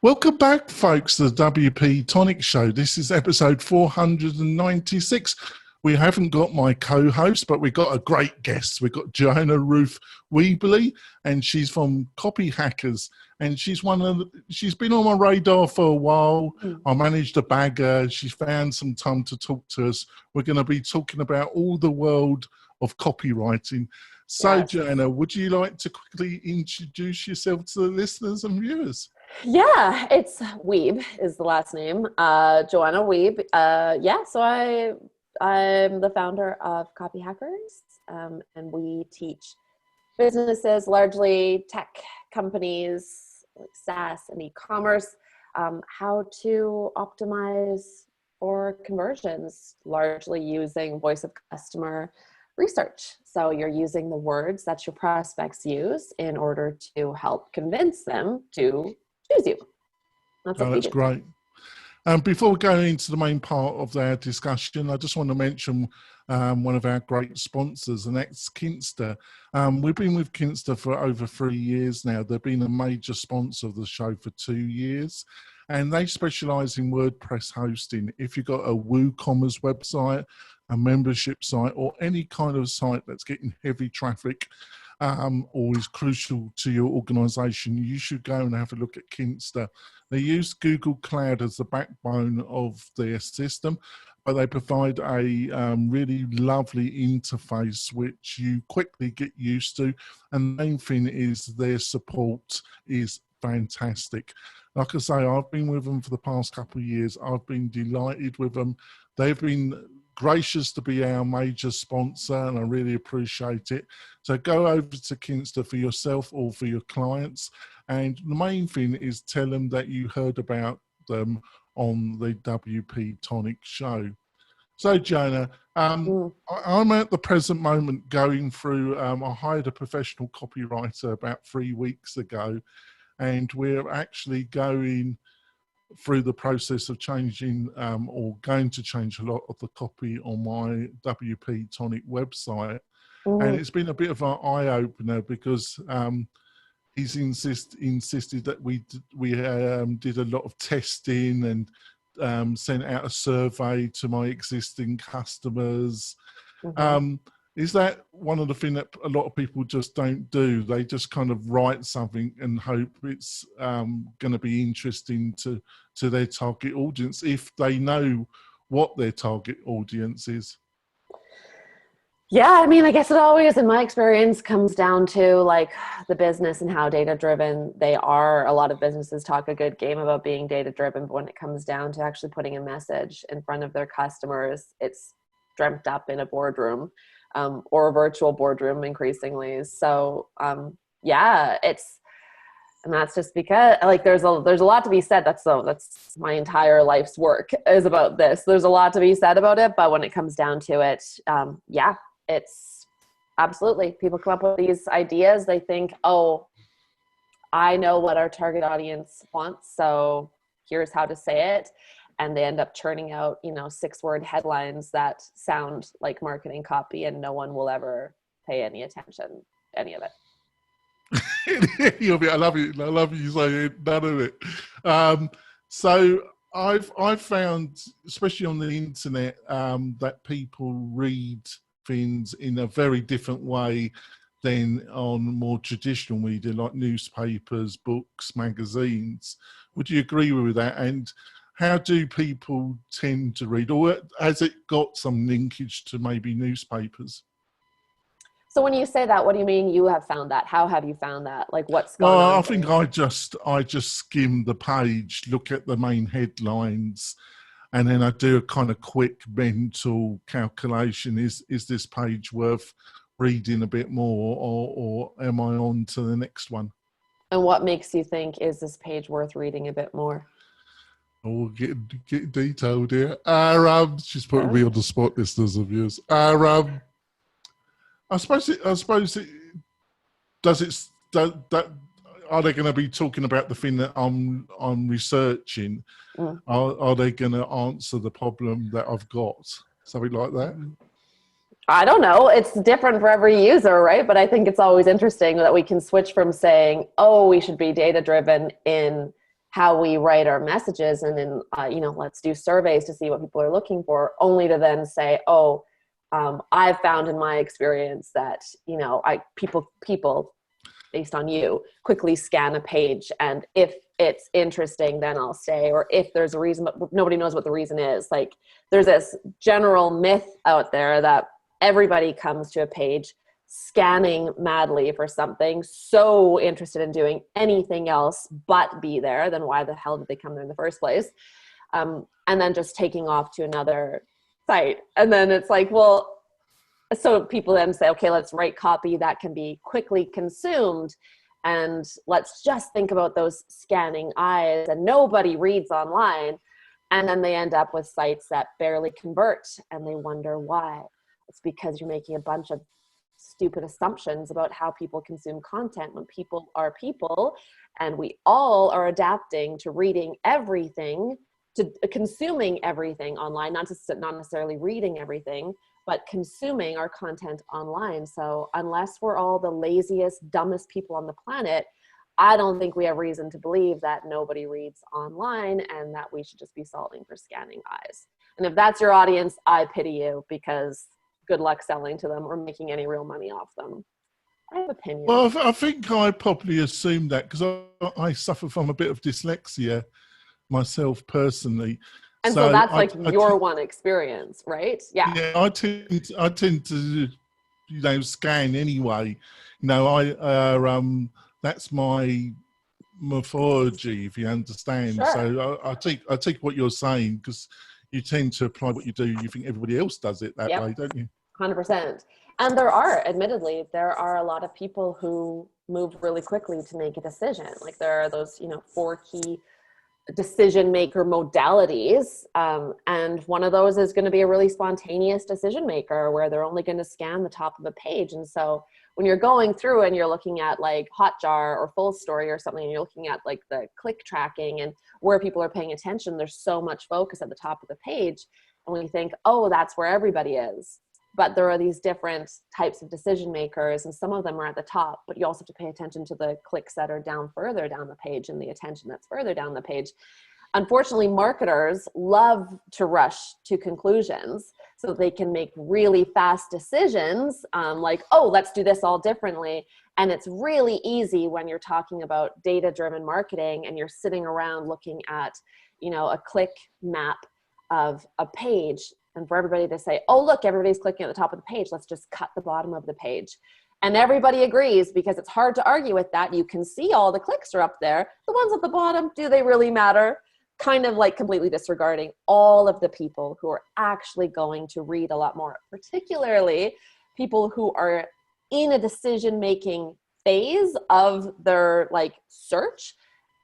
Welcome back, folks, to the WP-Tonic show. This is episode 496. We haven't got my co-host, but we've got a great guest. We've got Joanna Ruth Wiebe, and she's from Copyhackers. And she's been on my radar for a while. I managed to bag her. She found some time to talk to us. We're going to be talking about all the world of copywriting. So, yes. Joanna, would you like to quickly introduce yourself to the listeners and viewers? Yeah, it's Wiebe is the last name, Joanna Wiebe. So I'm the founder of Copyhackers, and we teach businesses, largely tech companies like SaaS and e-commerce, how to optimize for conversions, largely using voice of customer research. So you're using the words that your prospects use in order to help convince them to choose you. That's great. Before we go into the main part of our discussion, I just want to mention one of our great sponsors, and that's Kinsta. We've been with Kinsta for over 3 years now. They've been a major sponsor of the show for 2 years, and they specialize in WordPress hosting. If you've got a WooCommerce website, a membership site, or any kind of site that's getting heavy traffic, or is crucial to your organization, you should go and have a look at Kinsta. They use Google Cloud as the backbone of their system, but they provide a really lovely interface which you quickly get used to. And the main thing is their support is fantastic. Like I say, I've been with them for the past couple of years. I've been delighted with them. They've been gracious to be our major sponsor, and I really appreciate it. So go over to Kinsta for yourself or for your clients, and the main thing is tell them that you heard about them on the WP-Tonic show. So Jonah, I'm at the present moment going through, I hired a professional copywriter about 3 weeks ago, and we're actually going through the process of changing or going to change a lot of the copy on my WP-Tonic website. And it's been a bit of an eye-opener because he's insisted that we did a lot of testing and sent out a survey to my existing customers. Is that one of the things that a lot of people just don't do? They just kind of write something and hope it's going to be interesting to their target audience if they know what their target audience is. Yeah, I mean, I guess it always, in my experience, comes down to like the business and how data-driven they are. A lot of businesses talk a good game about being data-driven, but when it comes down to actually putting a message in front of their customers, it's dreamt up in a boardroom. Or a virtual boardroom increasingly. So yeah, and that's just because like there's a lot to be said. That's my entire life's work is about this. There's a lot to be said about it, but when it comes down to it, yeah, it's absolutely, people come up with these ideas. They think, oh, I know what our target audience wants, so here's how to say it. And they end up churning out, 6-word headlines that sound like marketing copy, and no one will ever pay any attention, any of it. I love it. I love you saying none of it. So I've found, especially on the internet, that people read things in a very different way than on more traditional media like newspapers, books, magazines. Would you agree with that? And how do people tend to read, or has it got some linkage to maybe newspapers? So when you say that, what do you mean you have found that? How have you found that? Like what's going on? I think I just skim the page, look at the main headlines, and then I do a kind of quick mental calculation. Is this page worth reading a bit more, or am I on to the next one? And what makes you think, is this page worth reading a bit more? Oh, get detailed here. She's putting me on the spot, listeners of yours. I suppose it are they going to be talking about the thing that I'm researching? Are they going to answer the problem that I've got? Something like that? I don't know. It's different for every user, right? But I think it's always interesting that we can switch from saying, oh, we should be data-driven in how we write our messages, and then, you know, let's do surveys to see what people are looking for, only to then say, oh, I've found in my experience that, you know, people based on you quickly scan a page, and if it's interesting, then I'll stay, or if there's a reason, but nobody knows what the reason is. Like, there's this general myth out there that everybody comes to a page scanning madly for something, so interested in doing anything else but be there, then why the hell did they come there in the first place? And then just taking off to another site. And then it's like, well, so people then say, okay, let's write copy that can be quickly consumed, and let's just think about those scanning eyes, and nobody reads online. And then they end up with sites that barely convert, and they wonder why. It's because you're making a bunch of stupid assumptions about how people consume content, when people are people, and we all are adapting to reading everything, to consuming everything online, not necessarily reading everything, but consuming our content online. So unless we're all the laziest, dumbest people on the planet, I don't think we have reason to believe that nobody reads online and that we should just be solving for scanning eyes. And if that's your audience, I pity you, because good luck selling to them or making any real money off them. I have opinions. Well, I think I probably assumed that because I suffer from a bit of dyslexia myself personally. And so that's like your one experience, right? Yeah. Yeah, I tend to, you know, scan anyway. You know, that's my morphology, if you understand. Sure. So I take what you're saying, because you tend to apply what you do. You think everybody else does it that way, don't you? 100%. And admittedly, there are a lot of people who move really quickly to make a decision. Like, there are those, you know, 4 key decision maker modalities. And one of those is going to be a really spontaneous decision maker, where they're only going to scan the top of a page. And so when you're going through and you're looking at like Hotjar or Full Story or something, and you're looking at like the click tracking and where people are paying attention, there's so much focus at the top of the page. And we think, oh, that's where everybody is. But there are these different types of decision makers, and some of them are at the top, but you also have to pay attention to the clicks that are down further down the page and the attention that's further down the page. Unfortunately, marketers love to rush to conclusions so that they can make really fast decisions, like, oh, let's do this all differently. And it's really easy when you're talking about data-driven marketing and you're sitting around looking at, you know, a click map of a page, and for everybody to say, oh, look, everybody's clicking at the top of the page, let's just cut the bottom of the page. And everybody agrees, because it's hard to argue with that. You can see all the clicks are up there. The ones at the bottom, do they really matter? Kind of like completely disregarding all of the people who are actually going to read a lot more, particularly people who are in a decision-making phase of their like search,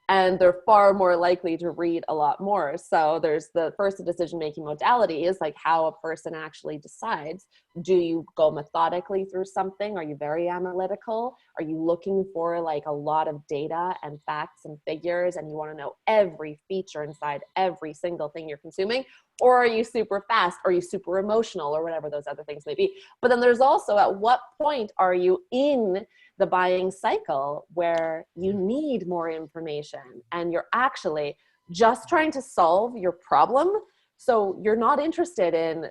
and they're far more likely to read a lot more. So there's the first decision-making modality is like how a person actually decides. Do you go methodically through something? Are you very analytical? Are you looking for like a lot of data and facts and figures, and you want to know every feature inside every single thing you're consuming? Or are you super fast? Are you super emotional, or whatever those other things may be? But then there's also, at what point are you in the buying cycle where you need more information and you're actually just trying to solve your problem? So you're not interested in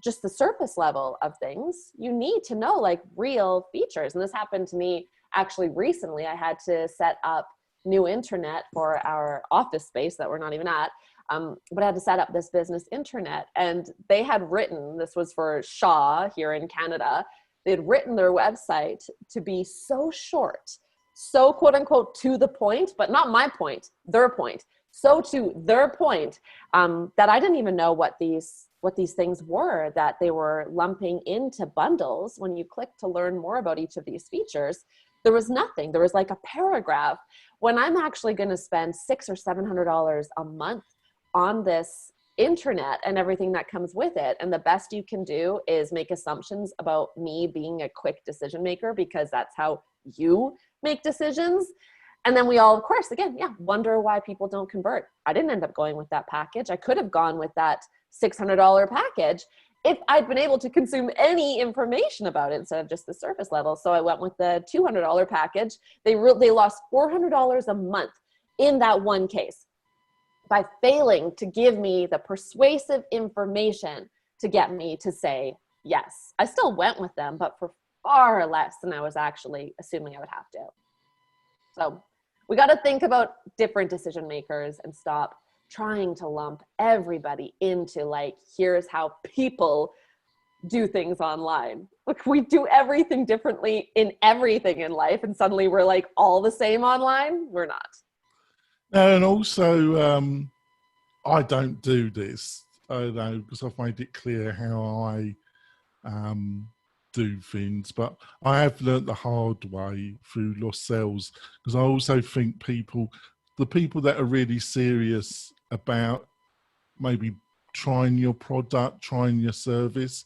just the surface level of things. You need to know like real features. And this happened to me actually recently. I had to set up new internet for our office space that we're not even at. But I had to set up this business internet, and they had written, this was for Shaw here in Canada, they had written their website to be so short, so quote unquote to the point, but not my point, their point. So to their point, that I didn't even know what these things were, that they were lumping into bundles. When you click to learn more about each of these features, there was nothing. There was like a paragraph. When I'm actually going to spend $600 or $700 a month on this internet and everything that comes with it, and the best you can do is make assumptions about me being a quick decision maker, because that's how you make decisions. And then we all, of course, again, wonder why people don't convert. I didn't end up going with that package. I could have gone with that $600 package if I'd been able to consume any information about it instead of just the surface level. So I went with the $200 package. They lost $400 a month in that one case, by failing to give me the persuasive information to get me to say yes. I still went with them, but for far less than I was actually assuming I would have to. So we got to think about different decision makers and stop trying to lump everybody into like, here's how people do things online. Look, we do everything differently in everything in life, and suddenly we're like all the same online. We're not. And also, I don't do this, because I've made it clear how I do things, but I have learnt the hard way through lost sales, because I also think the people that are really serious about maybe trying your product, trying your service,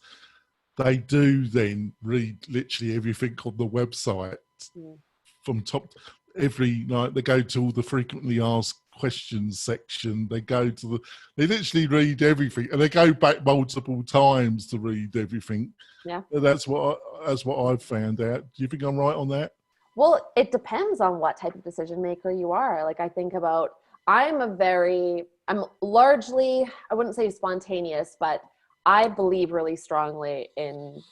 they do then read literally everything on the website from top. Every night they go to all the frequently asked questions section. They literally read everything, and they go back multiple times to read everything. Yeah, that's what I've found out. Do you think I'm right on that? Well, it depends on what type of decision maker you are. Like I think about, I'm largely, I wouldn't say spontaneous, but I believe really strongly in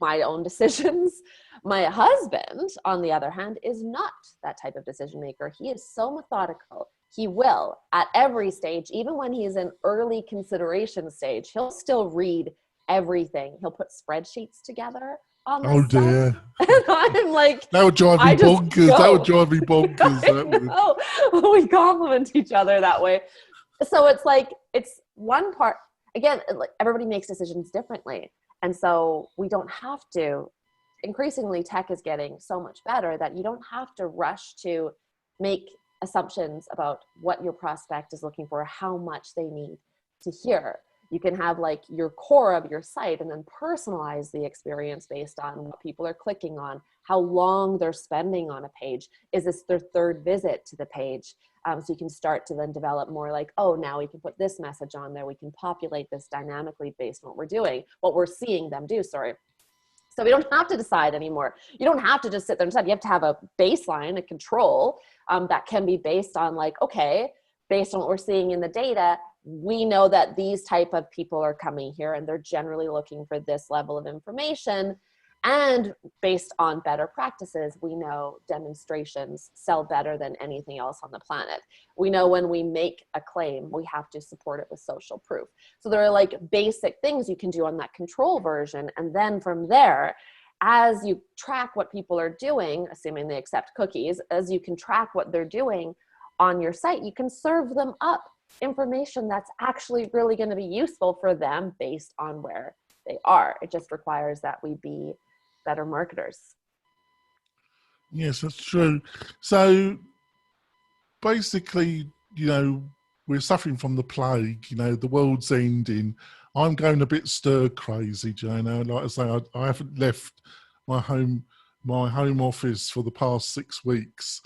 my own decisions. My husband, on the other hand, is not that type of decision maker. He is so methodical. He will, at every stage, even when he's in early consideration stage, he'll still read everything. He'll put spreadsheets together on this stuff. Dear. And I'm like, that would drive me bonkers. That would drive me bonkers. We compliment each other that way. So it's like, it's one part, again, like everybody makes decisions differently. And so we don't have to, increasingly tech is getting so much better that you don't have to rush to make assumptions about what your prospect is looking for, how much they need to hear. You can have like your core of your site and then personalize the experience based on what people are clicking on, how long they're spending on a page. Is this their third visit to the page? So you can start to then develop more like, oh, now we can put this message on there. We can populate this dynamically based on what we're seeing them do, sorry. So we don't have to decide anymore. You don't have to just sit there and decide. You have to have a baseline, a control that can be based on like, okay, based on what we're seeing in the data, we know that these type of people are coming here and they're generally looking for this level of information. And based on better practices, we know demonstrations sell better than anything else on the planet. We know when we make a claim, we have to support it with social proof. So there are like basic things you can do on that control version. And then from there, as you track what people are doing, assuming they accept cookies, as you can track what they're doing on your site, you can serve them up information that's actually really going to be useful for them based on where they are. It just requires that we be better marketers. Yes, that's true. So basically, we're suffering from the plague, the world's ending. I'm going a bit stir crazy, Joanna. Like I say, I haven't left my home office for the past 6 weeks.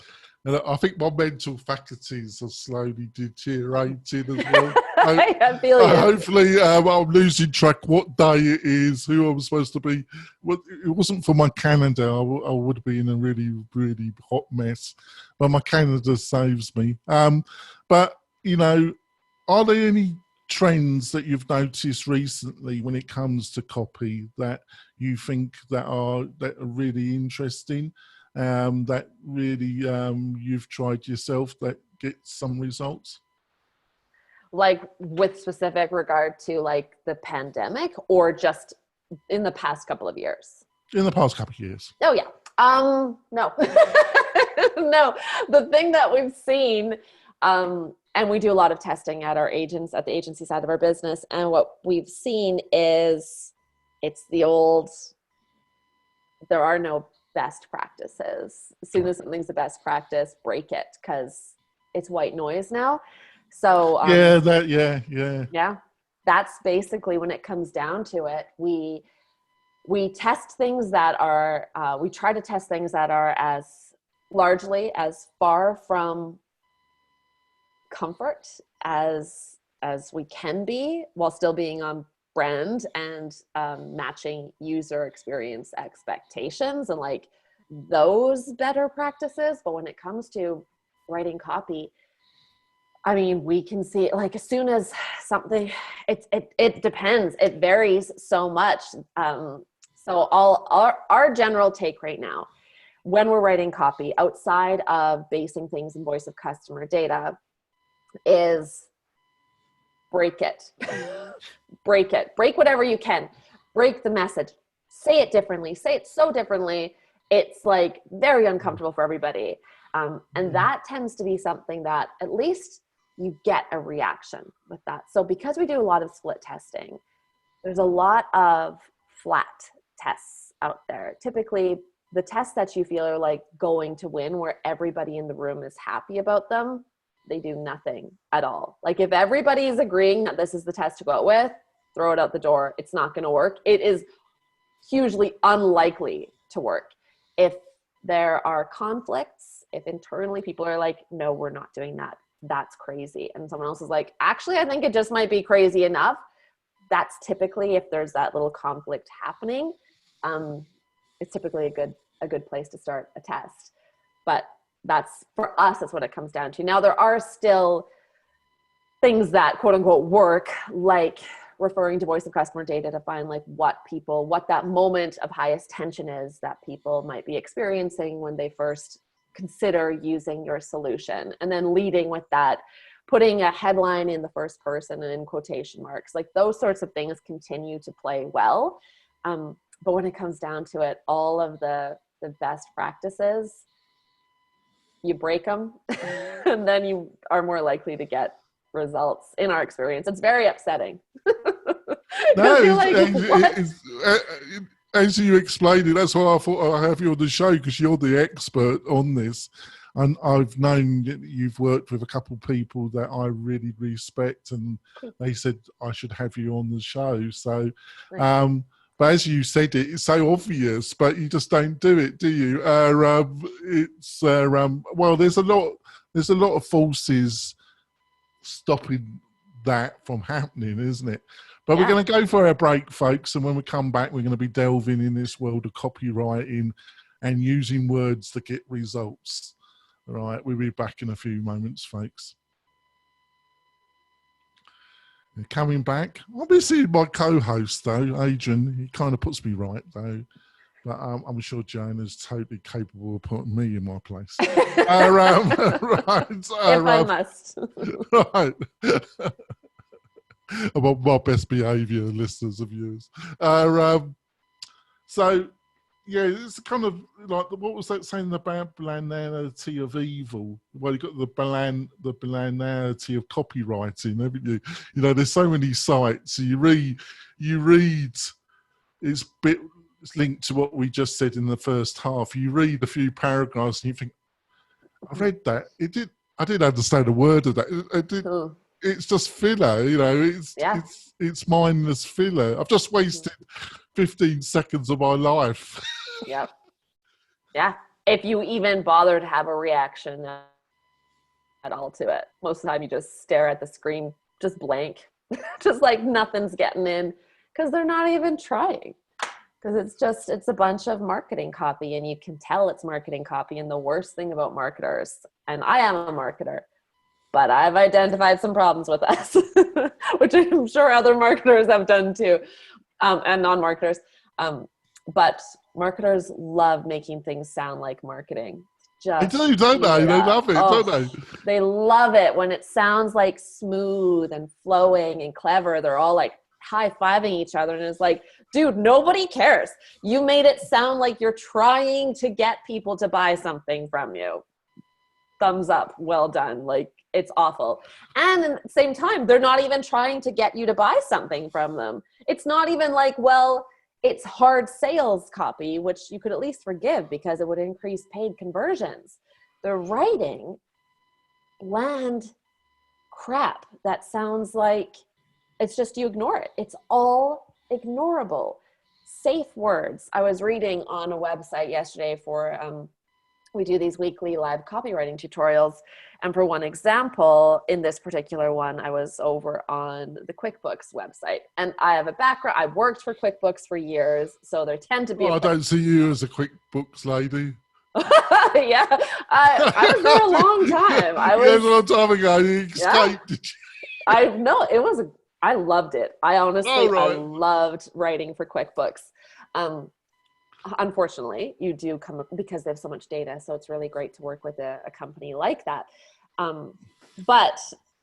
And I think my mental faculties are slowly deteriorating as well. I feel you. Hopefully, I'm losing track what day it is, who I'm supposed to be. Well, it wasn't for my calendar. I would be in a really, really hot mess. But my calendar saves me. But, are there any trends that you've noticed recently when it comes to copy that you think that are really interesting? That really you've tried yourself that gets some results? Like with specific regard to like the pandemic, or just in the past couple of years? In the past couple of years. Oh yeah. No. No. The thing that we've seen, and we do a lot of testing at the agency side of our business, and what we've seen is it's the old, there are no best practices. As soon as something's the best practice, break it, because it's white noise now. So yeah, that's basically when it comes down to it. We test things that are we try to test things that are as largely as far from comfort as we can be, while still being on brand and matching user experience expectations and like those better practices. But when it comes to writing copy, I mean, we can see like as soon as something, it depends. It varies so much. So our general take right now, when we're writing copy outside of basing things in voice of customer data, is break it. Break it. Break whatever you can. Break the message. Say it differently. Say it so differently. It's like very uncomfortable for everybody. And that tends to be something that at least you get a reaction with that. So because we do a lot of split testing, there's a lot of flat tests out there. Typically, the tests that you feel are like going to win, where everybody in the room is happy about them, they do nothing at all. Like if everybody is agreeing that this is the test to go out with, throw it out the door. It's not going to work. It is hugely unlikely to work. If there are conflicts, if internally people are like, no, we're not doing that, that's crazy. And someone else is like, actually, I think it just might be crazy enough. That's typically, if there's that little conflict happening, it's typically a good place to start a test. But that's, for us, that's what it comes down to. Now, there are still things that quote unquote work, like referring to voice of customer data to find like what that moment of highest tension is that people might be experiencing when they first consider using your solution, and then leading with that, putting a headline in the first person and in quotation marks, like those sorts of things continue to play well. But when it comes down to it, all of the best practices, you break them and then you are more likely to get results. In our experience, it's very upsetting. As you explained it, that's why I thought I'd have you on the show, because you're the expert on this. And I've known that you've worked with a couple of people that I really respect, and they said I should have you on the show. So, but as you said, it's so obvious, but you just don't do it, do you? Well, there's a lot of forces stopping that from happening, isn't it? But we're going to go for our break, folks, and when we come back, we're going to be delving in this world of copywriting and using words to get results. All right, we'll be back in a few moments, folks. And coming back, obviously my co-host, though, Adrian, he kind of puts me right, though. But I'm sure Joanna's totally capable of putting me in my place. Right. If I must. Right. About my best behaviour, listeners of yours. So, yeah, it's kind of like, what was that saying about banality of evil? Well, you've got the banality of copywriting, haven't you? You know, there's so many sites. You read, it's linked to what we just said in the first half. You read a few paragraphs and you think, I read that. I didn't understand a word of that. It's just filler, you know, it's mindless filler. I've just wasted 15 seconds of my life. Yep. Yeah. If you even bother to have a reaction at all to it. Most of the time you just stare at the screen, just blank, just like nothing's getting in, because they're not even trying. Because it's a bunch of marketing copy, and you can tell it's marketing copy. And the worst thing about marketers, and I am a marketer, but I've identified some problems with us, which I'm sure other marketers have done too, and non-marketers. But marketers love making things sound like marketing. They do, don't they? They love it, don't they? They love it when it sounds like smooth and flowing and clever. They're all like high-fiving each other, and it's like, dude, nobody cares. You made it sound like you're trying to get people to buy something from you. Thumbs up, well done. Like, it's awful. And at the same time, they're not even trying to get you to buy something from them. It's not even like, well, it's hard sales copy, which you could at least forgive because it would increase paid conversions. They're writing bland crap that sounds like it's just, you ignore it. It's all ignorable. Safe words. I was reading on a website yesterday for, we do these weekly live copywriting tutorials. And for one example, in this particular one, I was over on the QuickBooks website. And I have a background, I've worked for QuickBooks for years, so there tend to be... Well, I don't see you as a QuickBooks lady. Yeah, I was there a long time. It was a long time ago. You escaped. Yeah. I loved it. I honestly, I loved writing for QuickBooks. Unfortunately, you do come up because they have so much data. So it's really great to work with a company like that. But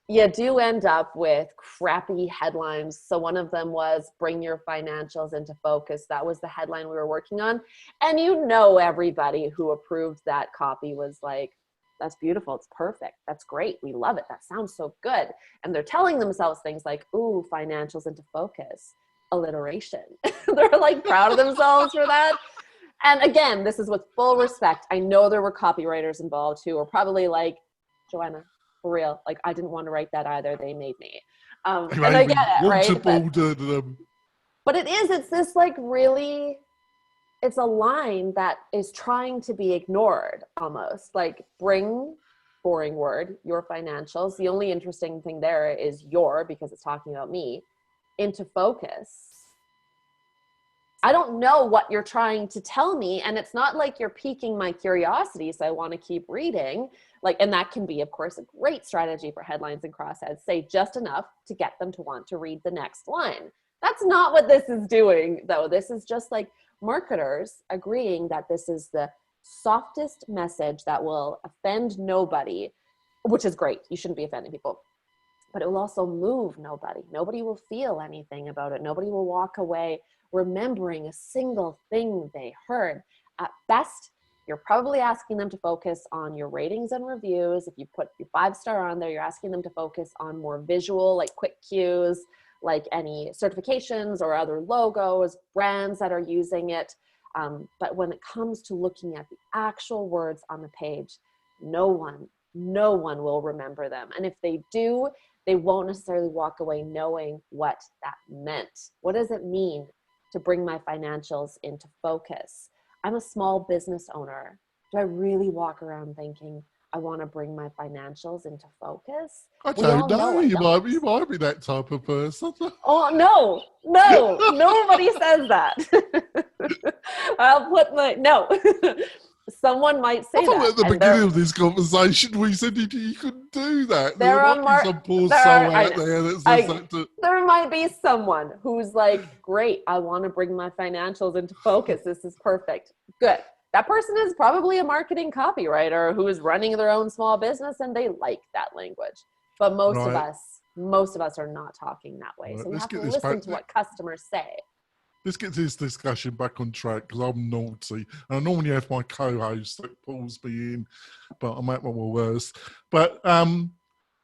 you do end up with crappy headlines. So one of them was bring your financials into focus. That was the headline we were working on. And everybody who approved that copy was like, that's beautiful. It's perfect. That's great. We love it. That sounds so good. And they're telling themselves things like, ooh, financials into focus, alliteration. They're like proud of themselves for that. And again, this is with full respect. I know there were copywriters involved who were probably like, Joanna, for real, like I didn't want to write that either. They made me. And I get it, right? But it's this like really, it's a line that is trying to be ignored almost. Like bring, boring word, your financials. The only interesting thing there is because it's talking about me, into focus. I don't know what you're trying to tell me. And it's not like you're piquing my curiosity. So I want to keep reading. And that can be, of course, a great strategy for headlines and crossheads. Say just enough to get them to want to read the next line. That's not what this is doing, though. This is just like marketers agreeing that this is the softest message that will offend nobody, which is great. You shouldn't be offending people. But it will also move nobody. Nobody will feel anything about it. Nobody will walk away remembering a single thing they heard. At best, you're probably asking them to focus on your ratings and reviews. If you put your 5-star on there, you're asking them to focus on more visual, like quick cues, like any certifications or other logos, brands that are using it. But when it comes to looking at the actual words on the page, no one will remember them. And if they do, they won't necessarily walk away knowing what that meant. What does it mean to bring my financials into focus? I'm a small business owner. Do I really walk around thinking I want to bring my financials into focus? I don't know. You might be that type of person. Oh, no, nobody says that. No. Someone might say that. At the beginning of this conversation, we said you couldn't do that. There might be some poor soul out there that says that. There might be someone who's like, great, I want to bring my financials into focus. This is perfect. Good. That person is probably a marketing copywriter who is running their own small business and they like that language. But most of us are not talking that way. So we have to listen to what customers say. Let's get this discussion back on track because I'm naughty. And I normally have my co-host that pulls me in, but I'm at my worst. But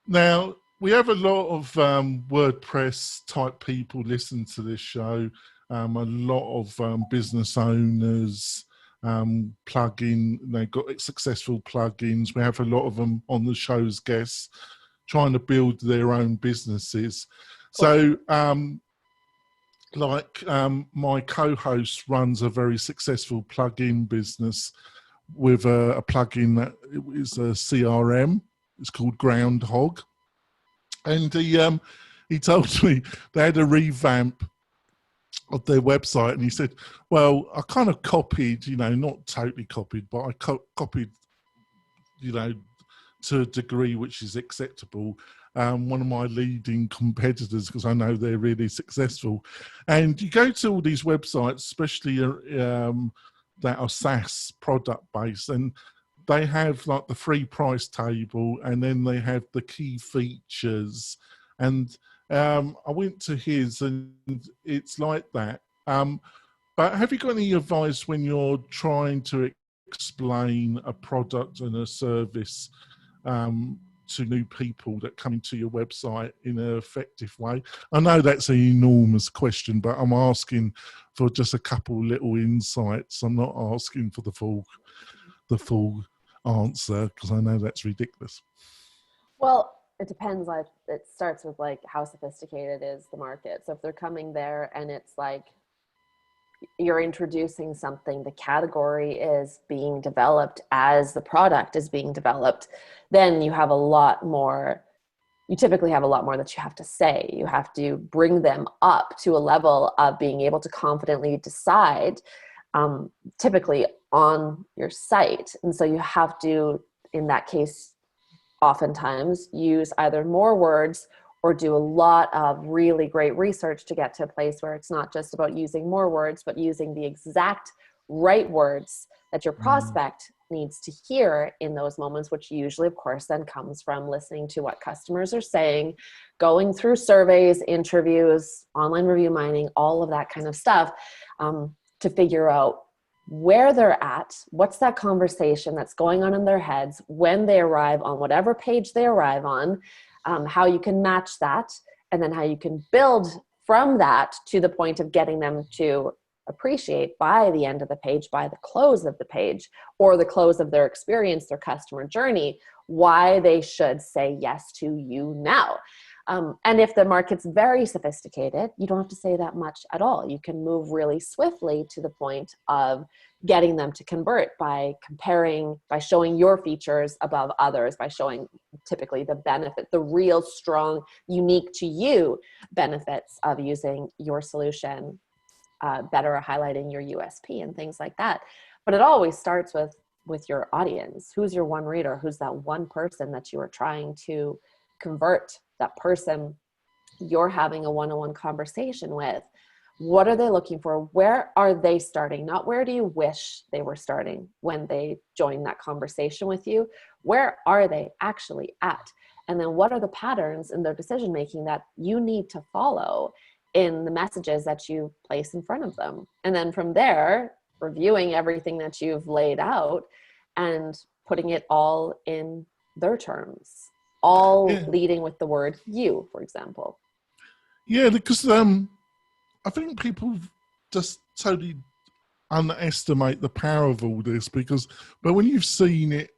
now we have a lot of WordPress type people listen to this show. A lot of business owners they've got successful plugins. We have a lot of them on the show's guests trying to build their own businesses. So my co-host runs a very successful plugin business with a plugin that is a CRM. It's called Groundhog. And he told me they had a revamp of their website. And he said, well, I kind of copied, not totally copied, but I copied, to a degree which is acceptable. One of my leading competitors, because I know they're really successful. And you go to all these websites, especially that are SaaS product based, and they have like the free price table, and then they have the key features. And I went to his, and it's like that. But have you got any advice when you're trying to explain a product and a service to new people that come into your website in an effective way? I know that's an enormous question, but I'm asking for just a couple little insights. I'm not asking for the full answer because I know that's ridiculous. Well, it depends. It starts with how sophisticated is the market. So if they're coming there and it's like you're introducing something, the category is being developed as the product is being developed, then you typically have a lot more that you have to say. You have to bring them up to a level of being able to confidently decide typically on your site. And so you have to, in that case, oftentimes use either more words or do a lot of really great research to get to a place where it's not just about using more words, but using the exact right words that your prospect needs to hear in those moments, which usually, of course, then comes from listening to what customers are saying, going through surveys, interviews, online review mining, all of that kind of stuff, to figure out where they're at, what's that conversation that's going on in their heads when they arrive on whatever page they arrive on, how you can match that, and then how you can build from that to the point of getting them to appreciate by the end of the page, by the close of the page, or the close of their experience, their customer journey, why they should say yes to you now. And if the market's very sophisticated, you don't have to say that much at all. You can move really swiftly to the point of getting them to convert by comparing, by showing your features above others, by showing typically the benefit, the real strong, unique to you benefits of using your solution, better highlighting your USP and things like that. But it always starts with your audience. Who's your one reader? Who's that one person that you are trying to convert, that person you're having a one-on-one conversation with? What are they looking for? Where are they starting? Not where do you wish they were starting when they join that conversation with you. Where are they actually at? And then what are the patterns in their decision-making that you need to follow in the messages that you place in front of them? And then from there, reviewing everything that you've laid out and putting it all in their terms, all leading with the word you, for example. Yeah, because I think people just totally underestimate the power of all this, but when you've seen it,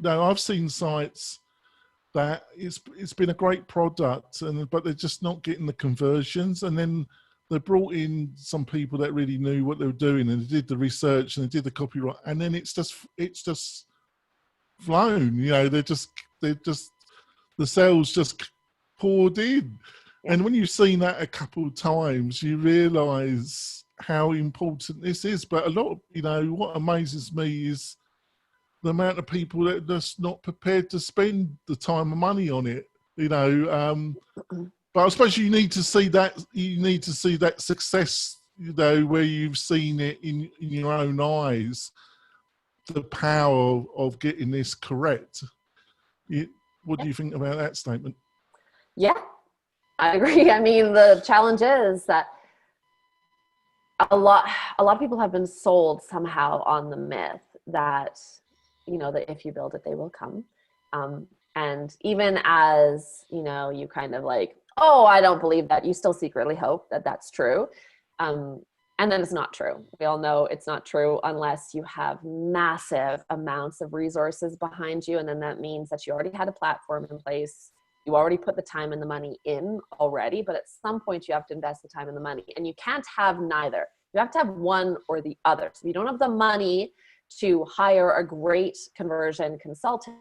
I've seen sites that it's been a great product, but they're just not getting the conversions, and then they brought in some people that really knew what they were doing, and they did the research and they did the copyright, and then it's just flown. They're just the sales just poured in. And when you've seen that a couple of times, you realize how important this is. But a lot of, what amazes me is the amount of people that are just not prepared to spend the time and money on it, But I suppose you need to see that success, where you've seen it in your own eyes, the power of getting this correct. What do you think about that statement? Yeah, I agree. I mean, the challenge is that a lot of people have been sold somehow on the myth that, that if you build it, they will come. And even as, you kind of like, oh, I don't believe that, you still secretly hope that that's true. And then it's not true. We all know it's not true unless you have massive amounts of resources behind you. And then that means that you already had a platform in place. You already put the time and the money in already, but at some point you have to invest the time and the money, and you can't have neither. You have to have one or the other. So if you don't have the money to hire a great conversion consultant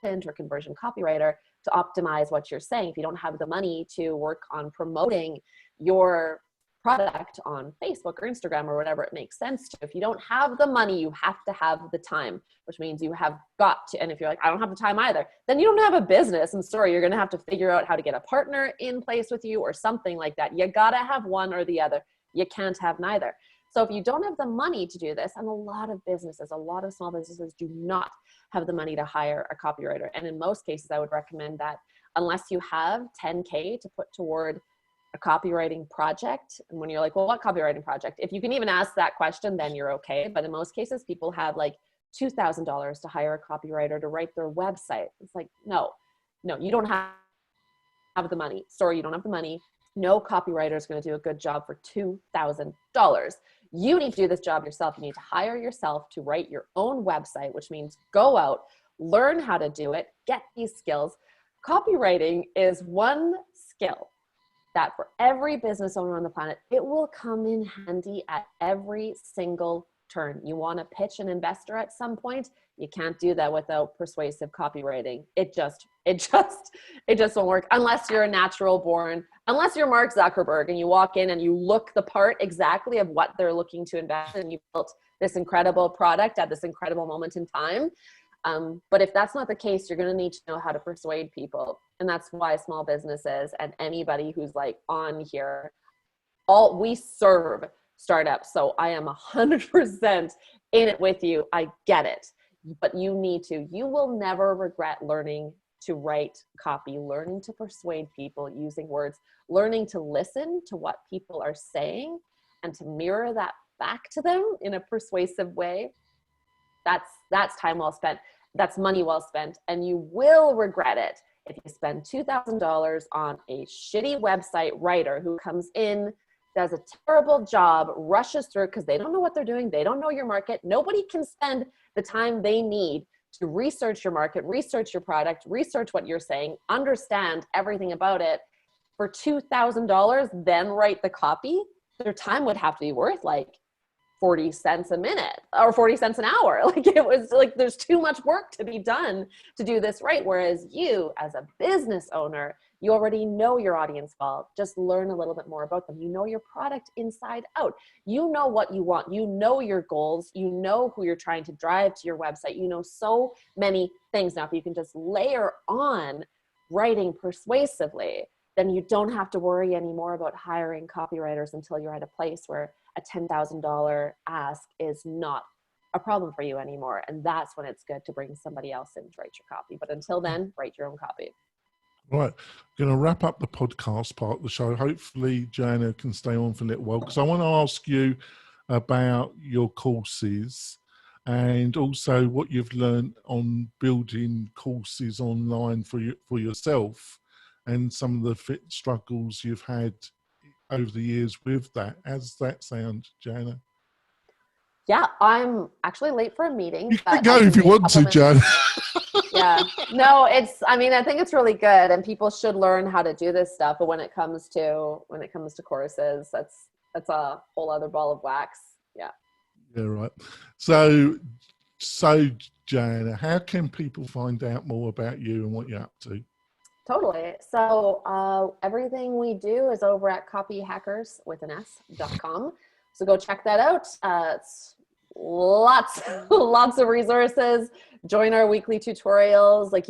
or conversion copywriter to optimize what you're saying, if you don't have the money to work on promoting your product on Facebook or Instagram or whatever it makes sense to, if you don't have the money, you have to have the time, which means you have got to, and if you're like, I don't have the time either, then you don't have a business. And sorry, you're going to have to figure out how to get a partner in place with you or something like that. You got to have one or the other. You can't have neither. So if you don't have the money to do this, and a lot of businesses, a lot of small businesses do not have the money to hire a copywriter. And in most cases, I would recommend that unless you have $10K to put toward a copywriting project. And when you're like, well, what copywriting project? If you can even ask that question, then you're okay. But in most cases, people have like $2,000 to hire a copywriter to write their website. It's like, no, you don't have the money. Sorry, you don't have the money. No copywriter is going to do a good job for $2,000. You need to do this job yourself. You need to hire yourself to write your own website, which means go out, learn how to do it, get these skills. Copywriting is one skill that for every business owner on the planet, it will come in handy at every single turn. You want to pitch an investor at some point. You can't do that without persuasive copywriting. It just won't work unless you're a natural born, unless you're Mark Zuckerberg and you walk in and you look the part exactly of what they're looking to invest in, and you built this incredible product at this incredible moment in time. But if that's not the case, you're going to need to know how to persuade people. And that's why small businesses and anybody who's like on here, we serve startups. So I am 100% in it with you. I get it, but you will never regret learning to write copy, learning to persuade people using words, learning to listen to what people are saying and to mirror that back to them in a persuasive way. That's time well spent. That's money well spent. And you will regret it if you spend $2,000 on a shitty website writer who comes in, does a terrible job, rushes through it because they don't know what they're doing. They don't know your market. Nobody can spend the time they need to research your market, research your product, research what you're saying, understand everything about it for $2,000, then write the copy. Their time would have to be worth like 40 cents a minute or 40 cents an hour. Like it was like, there's too much work to be done to do this right. Whereas you as a business owner, you already know your audience well. Just learn a little bit more about them. You know your product inside out. You know what you want. You know your goals. You know who you're trying to drive to your website. You know so many things. Now, if you can just layer on writing persuasively, then you don't have to worry anymore about hiring copywriters until you're at a place where a $10,000 ask is not a problem for you anymore. And that's when it's good to bring somebody else in to write your copy. But until then, write your own copy. Right. I'm going to wrap up the podcast part of the show. Hopefully, Joanna can stay on for a little while because I want to ask you about your courses and also what you've learned on building courses online for yourself and some of the struggles you've had over the years with that. How does that sound, Joanna? Yeah, I'm actually late for a meeting. You can go if you want to, Joanna. Yeah, no, I think it's really good and people should learn how to do this stuff. But when it comes to courses, that's a whole other ball of wax. Yeah. Yeah, right. So Joanna, how can people find out more about you and what you're up to? Totally. So everything we do is over at Copyhackers with an S.com. So go check that out. It's lots of resources. Join our weekly tutorials. Like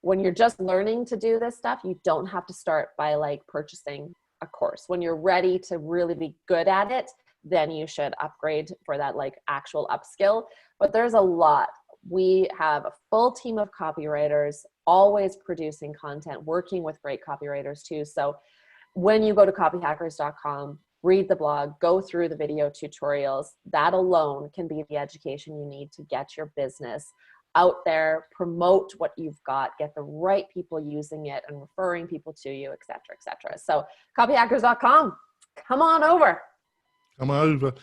when you're just learning to do this stuff, you don't have to start by like purchasing a course. When you're ready to really be good at it, then you should upgrade for that like actual upskill. But there's a lot. We have a full team of copywriters always producing content, working with great copywriters too. So when you go to copyhackers.com, read the blog, go through the video tutorials, that alone can be the education you need to get your business out there, promote what you've got, get the right people using it and referring people to you, et cetera, et cetera. So copyhackers.com, come on over. Come over.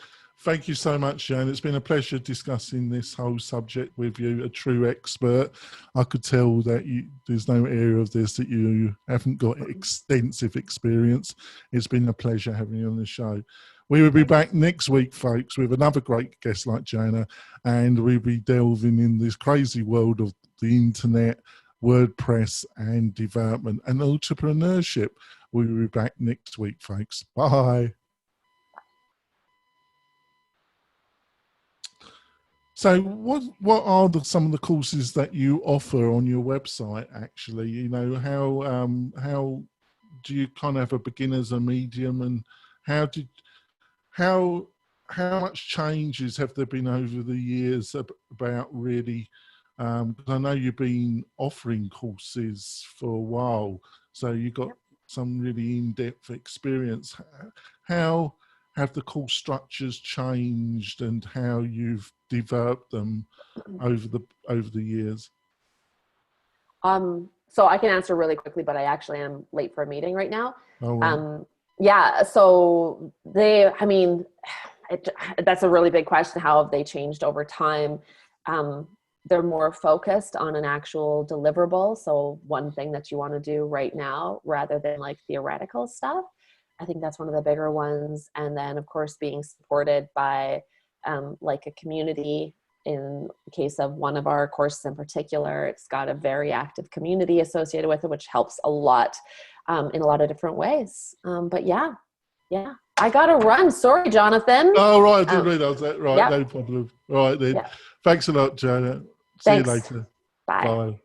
Thank you so much, Joanna. It's been a pleasure discussing this whole subject with you, a true expert. I could tell that there's no area of this that you haven't got extensive experience. It's been a pleasure having you on the show. We will be back next week, folks, with another great guest like Joanna, and we'll be delving in this crazy world of the internet, WordPress, and development and entrepreneurship. We'll be back next week, folks. Bye. So what are some of the courses that you offer on your website, actually? You know, how do you kind of have a beginner's, a medium, and how much changes have there been over the years about really, because I know you've been offering courses for a while, so you've got some really in-depth experience. How have the course structures changed and how you've developed them over the years? So I can answer really quickly, but I actually am late for a meeting right now. Oh, right. Yeah, so that's a really big question. How have they changed over time? They're more focused on an actual deliverable. So one thing that you want to do right now rather than like theoretical stuff. I think that's one of the bigger ones. And then of course being supported by like a community. In the case of one of our courses in particular, it's got a very active community associated with it, which helps a lot in a lot of different ways. But yeah, I got to run. Sorry, Jonathan. Oh, right. I didn't realize that. Right. Yep. No problem. Right then. Yep. Thanks a lot, Joanna. See you Thanks. later. Bye. Bye.